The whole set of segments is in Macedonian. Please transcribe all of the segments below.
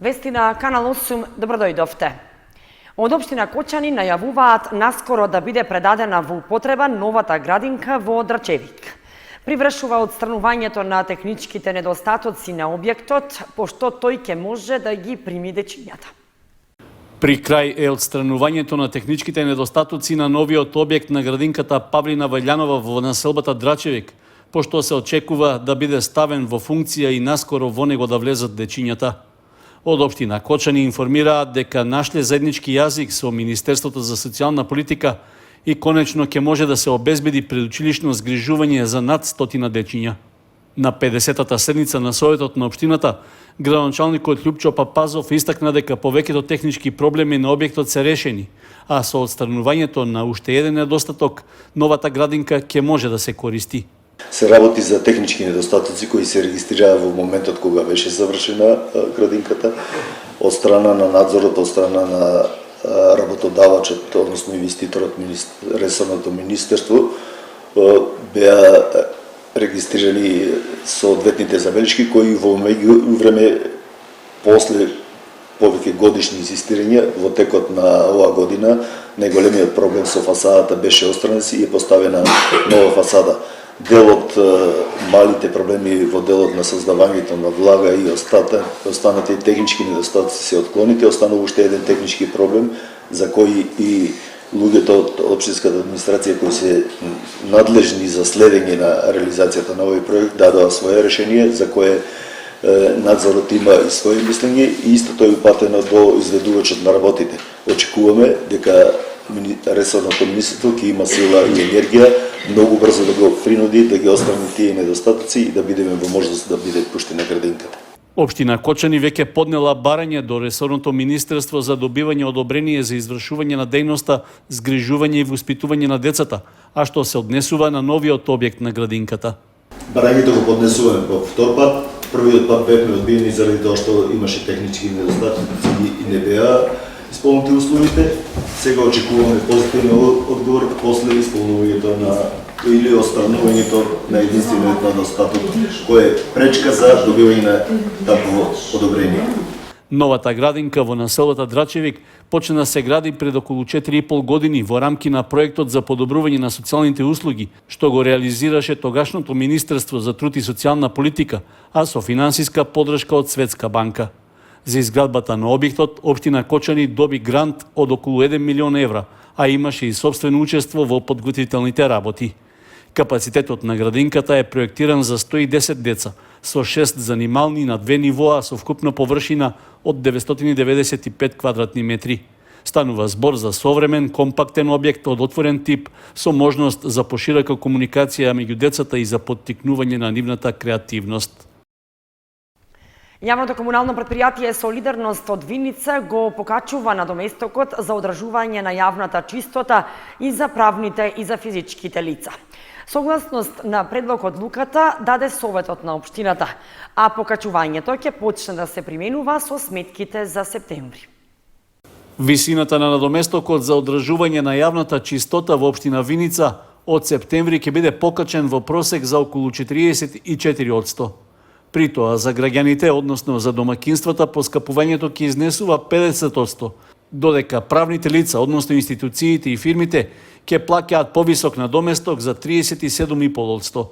Вести на Канал 8, добродојдовте. Од општина Кочани најавуваат наскоро да биде предадена во употреба новата градинка во Драчевик. Привршува отстранувањето на техничките недостатоци на објектот, пошто тој ќе може да ги прими дечињата. При крај е отстранувањето на техничките недостатоци на новиот објект на градинката Павлина Вајлјанова во населбата Драчевик, пошто се очекува да биде ставен во функција и наскоро во него да влезат дечињата. Од општина Кочани информираат дека нашле заеднички јазик со Министерството за социјална политика и конечно ќе може да се обезбеди предучилишно згрижување за над 100 дечиња. На 50-та седница на Советот на општината, градоначалникот Љупчо Папазов истакна дека повеќето технички проблеми на објектот се решени, а со отстранувањето на уште еден недостаток, новата градинка ќе може да се користи. Се работи за технички недостатоци кои се регистрираа во моментот кога беше завршена градинката, од страна на надзорот, од страна на работодавачот, односно инвеститорот, ресорното министерство, беа регистрирани соодветните забелешки кои во меѓувреме после повеќе годишни инсистирања во текот на оваа година најголемиот проблем со фасадата беше отстранен и е поставена нова фасада. Дел од малите проблеми во делот на создавањето на влага и останатите технички недостатоци се отклоните, останува уште еден технички проблем за кој и луѓето од општинската администрација кои се надлежни за следење на реализацијата на овој проект дадоа свое решение за кое надзорот има и своје мислење и исто тоа е упатено до изведувачот на работите. Очекуваме дека ресорното министерство ќе има сила и енергија многу брзо да го принуди да ги острани тие недостатоци и да бидеме во можност да биде пуштена градинката. Општина Кочани веќе поднела барање до ресорното министерство за добивање одобрение за извршување на дејноста згрижување и воспитување на децата, а што се однесува на новиот објект на градинката. Барањето го поднесуваме по втор пат. Првиот пат бевме одбиени заради тоа што имаше технички недостатоци и не беа исполнети условите. Сега очекуваме позитивен одговор после исполнувањето на или отстранувањето на единствениот недостаток кој е пречка за добивање на такво одобрение. Новата градинка во населбата Драчевик почна се гради пред околу 4,5 години во рамки на проектот за подобрување на социјалните услуги, што го реализираше тогашното Министерство за труд и социјална политика, а со финансиска поддршка од Светска банка. За изградбата на објектот, општина Кочани доби грант од околу 1 милион евра, а имаше и собствено учество во подготвителните работи. Капацитетот на градинката е проектиран за 110 деца, со 6 занимални на 2 нивоа со вкупна површина од 995 квадратни метри. Станува збор за современ, компактен објект од отворен тип, со можност за поширока комуникација меѓу децата и за поттикнување на нивната креативност. Јавното комунално претпријатие Солидарност од Виница го покачува надоместокот за одржување на јавната чистота и за правните и за физичките лица. Согласност на предлог одлуката даде Советот на општината, а покачувањето ќе почне да се применува со сметките за септември. Висината на надоместокот за одржување на јавната чистота во општина Виница од септември ќе биде покачен во просек за околу 44%. При тоа за граѓаните, односно за домакинствата, поскапувањето ќе изнесува 50%, додека правните лица, односно институциите и фирмите, ќе плаќаат повисок надоместок за 37,5%.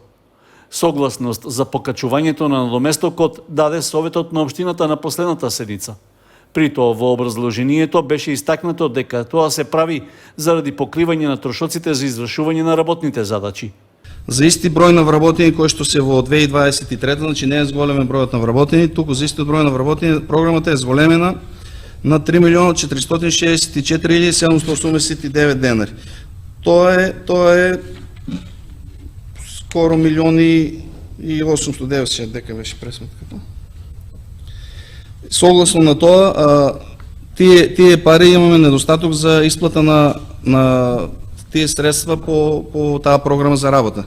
Согласност за покачувањето на надоместокот даде Советот на општината на последната седница. При тоа во образложението беше истакнато дека тоа се прави заради покривање на трошоците за извршување на работните задачи. За исти број на вработени кои што се во 2023, значи не е зголемен бројот на вработени, туку за истиот број на вработени програмата е зголемена на 3.044.789 денари. Тоа е скоро 1.890.000 дека беше пресметката. Согласно на тоа, тие пари имаме недостаток за исплата на тие средства по таа програма за работа.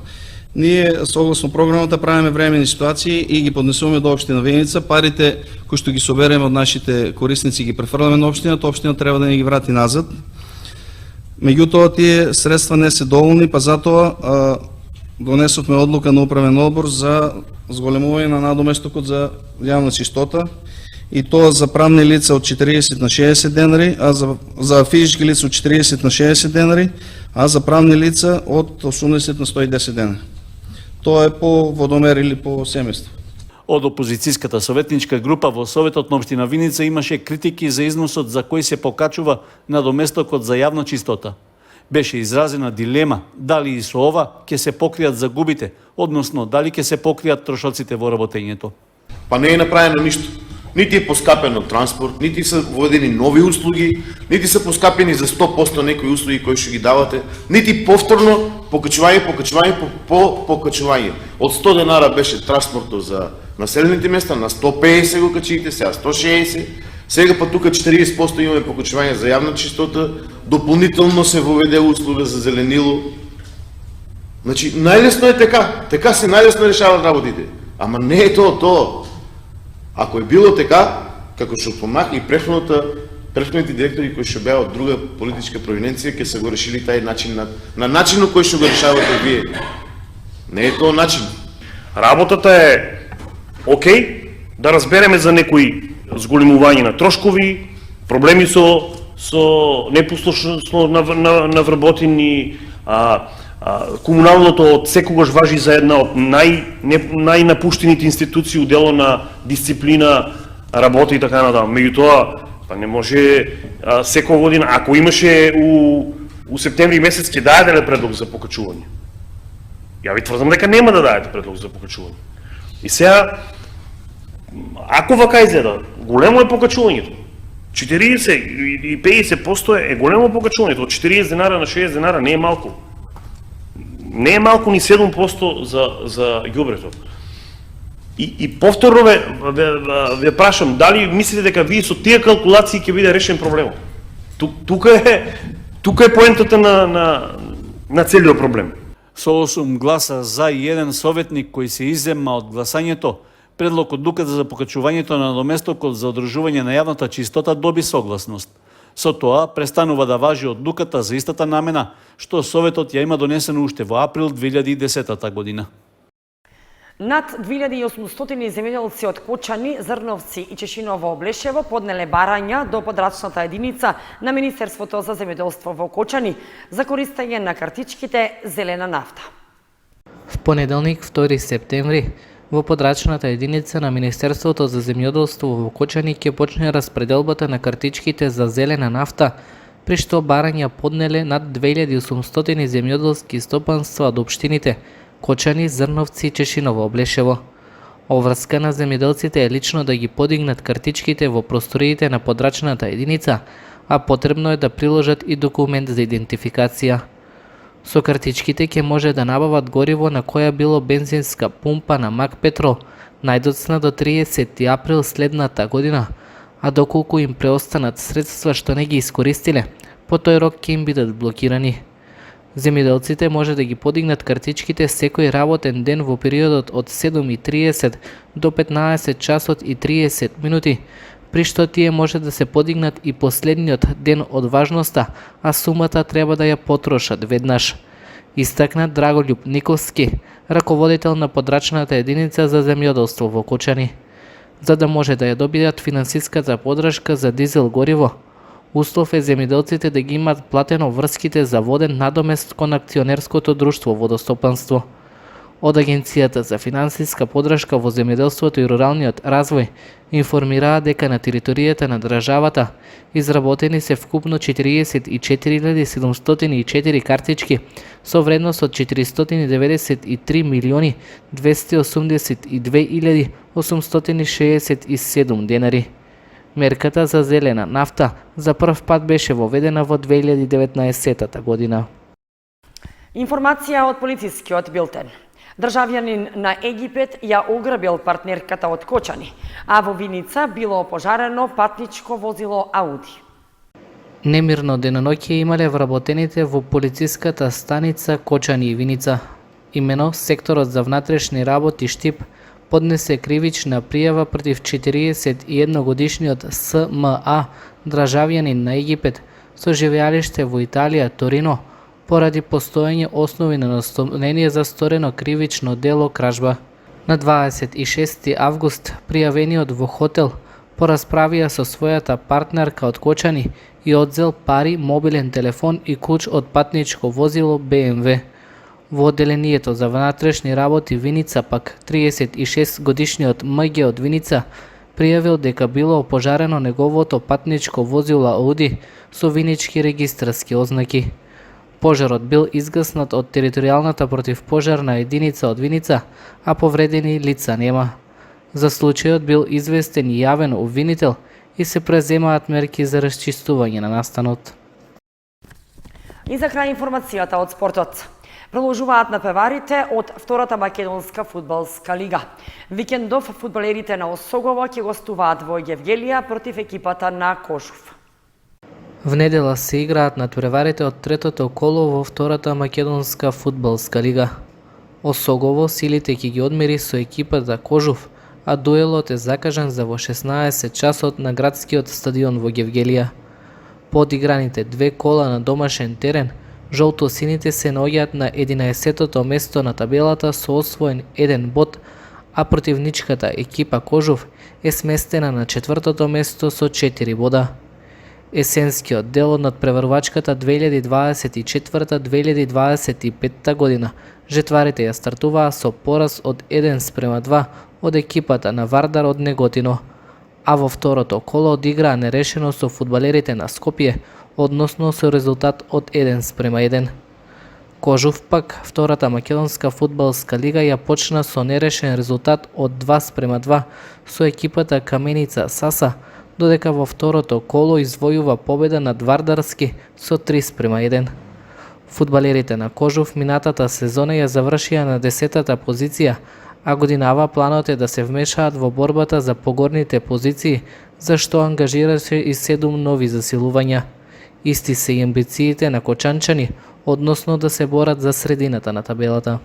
Ние, согласно програмата, правиме времени ситуации и ги поднесуваме до општина Виница. Парите кои што ги собереме од нашите корисници ги префрламе на општината, општина треба да ни ги врати назад. Меѓутоа, тие средства не се доволни, па затоа донесовме одлука на управен одбор за зголемување на надоместокот за јавна чистота и тоа за правни лица од 40 на 60 денари, а за физички лица од 40 на 60 денари, а за правни лица од 80 на 110 денари. Тоа е по водомер или по семејство. Од опозицијската советничка група во Советот на општина Виница имаше критики за износот за кој се покачува надоместокот за јавна чистота. Беше изразена дилема дали и со ова ќе се покријат загубите, односно дали ќе се покријат трошоците во работењето. Па не е направено ништо. Нити е поскапено транспорт, нити се введени нови услуги, нити се поскапени за 100% некои услуги кои што ги давате, нити повторно покачување. Од 100 денара беше транспортот за населените места, на 150 го качите, сега 160, сега па тука 40% имаме покачување за јавна чистота, дополнително се воведе услуга за зеленило. Значи, најлесно е така се најлесно решаваат работите. Ама не е тоа. Ако е било така, како што спомнах и претходните директори кои што беа од друга политичка провиненција, ќе се го решили тај начин на начинот кој што го решавате вие. Не е тоа начин. Работата е окей, да разбереме за некои зголемување на трошкови, проблеми со непослушно на вработени, комуналното од секогаш важи за една од најнапуштените институции у дело на дисциплина, работа и така натаму. Меѓутоа, па не може секоја година, ако имаше у септември месец ќе даде предлог за покачување. Ја ви тврдам дека нема да дадете предлог за покачување. И сега, ако вака изгледа, големо е покачувањето. 40 и 50% е големо покачувањето. Од 40 денара на 60 денара не е малку. Не е малку ни 7% за ѓубрето. И повторно ве прашам, дали мислите дека вие со тие калкулации ќе биде решен проблемот? Тука е поентата на целиот проблем. Со 8 гласа за и 1 советник кој се иззема од гласањето, предлог одлуката за покачувањето на надоместокот за одржување на јавната чистота доби согласност. Со тоа престанува да важи одлуката за истата намена, што Советот ја има донесено уште во април 2010 година. Над 2800 земјоделци од Кочани, Зрновци и Чешиново Облешево поднеле барања до подрачната единица на Министерството за земјоделство во Кочани за користење на картичките зелена нафта. В понеделник, 2 септември, во подрачната единица на Министерството за земјоделство во Кочани ќе почне распределбата на картичките за зелена нафта, при што барања поднеле над 2800 земјоделски стопанства од општините Кочани, Зрновци и Чешиново Облешево. Оврска на земјоделците е лично да ги подигнат картичките во просториите на подрачната единица, а потребно е да приложат и документ за идентификација. Со картичките ќе може да набават гориво на која било бензинска пумпа на Мак Петрол, најдоцна до 30 април следната година, а доколку им преостанат средства што не ги искористиле, по тој рок ќе им бидат блокирани. Земјоделците може да ги подигнат картичките секој работен ден во периодот од 7:30 до 15 часот и 30 минути, при што тие може да се подигнат и последниот ден од важноста, а сумата треба да ја потрошат веднаш. Истакна Драголюб Никовски, раководител на подрачната единица за земјоделство во Кочани. За да може да ја добијат финансиската подршка за дизел гориво, услов е земјоделците да ги имат платено врските за воден надомест кон акционерското друштво водостопанство. Од Агенцијата за финансиска подршка во земјоделството и руралниот развој информираа дека на територијата на државата изработени се вкупно 44.704 картички со вредност од 493.282.867 денари. Мерката за зелена нафта за прв пат беше воведена во 2019 година. Информација од полицискиот билтен. Државјанин на Египет ја ограбил партнерката од Кочани, а во Виница било пожарено патничко возило Ауди. Немирно деноноќе имале вработените во полициската станица Кочани и Виница. Имено секторот за внатрешни работи Штип поднесе кривична пријава против 41 годишниот СМА, државјанин на Египет, со живеалиште во Италија, Торино, поради постоење основи на настанение за сторено кривично дело кражба. На 26 август пријавениот во хотел порасправија со својата партнерка од Кочани и одзел пари, мобилен телефон и клуч од патничко возило БМВ. Во одделението за внатрешни работи Виница пак 36 годишниот МГ од Виница пријавил дека било опожарено неговото патничко возило Ауди со винички регистарски ознаки. Пожарот бил изгаснат од територијалната противпожарна единица од Виница, а повредени лица нема. За случајот бил известен и јавен обвинител и се преземаат мерки за расчистување на настанот. И за крај информацијата од спортот. Продолжуваат напеварите од втората македонска фудбалска лига. Викендов фудбалерите на Осогово ќе гостуваат во Гевгелија против екипата на Кожув. В недела се играат надпреварите од третото коло во втората македонска фудбалска лига. Осогово силите ќе ги одмери со екипата Кожув, а дуелот е закажан за во 16 часот на градскиот стадион во Гевгелија. По одиграните две кола на домашен терен, жолтосините се наоѓаат на 11-тото место на табелата со освоен 1 бод, а противничката екипа Кожув е сместена на 4-тото место со 4 бода. Есенскиот дел од надпреварувачката 2024-2025 година жетварите ја стартуваа со пораз од 1:2 од екипата на Вардар од Неготино, а во второто коло одиграа нерешено со фудбалерите на Скопје, односно со резултат од 1:1. Кожув пак, втората македонска фудбалска лига ја почна со нерешен резултат од 2:2 со екипата Каменица Саса, додека во второто коло извојува победа над Вардарски со 3:1. Фудбалерите на Кожув минатата сезона ја завршија на 10-та позиција, а годинава планот е да се вмешаат во борбата за погорните позиции, за што ангажираше и 7 нови засилувања. Исти се и амбициите на кочанчани, односно да се борат за средината на табелата.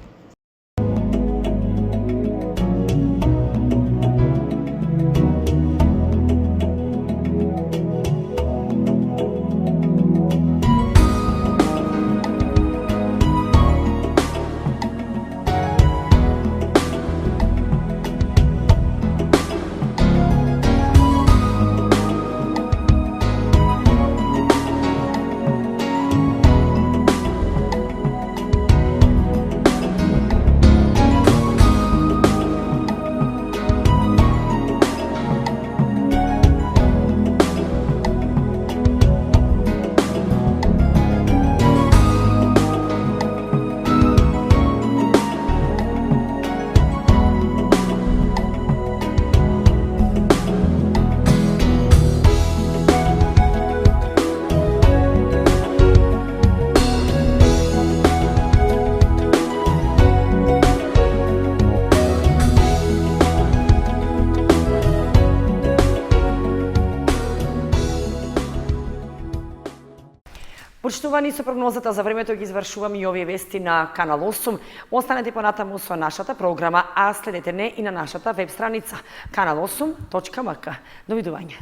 Почитувани, со прогнозата за времето ги извршуваме и овие вести на Канал 8. Останете понатаму со нашата програма, а следете не и на нашата веб страница kanal8.mk. Довидување.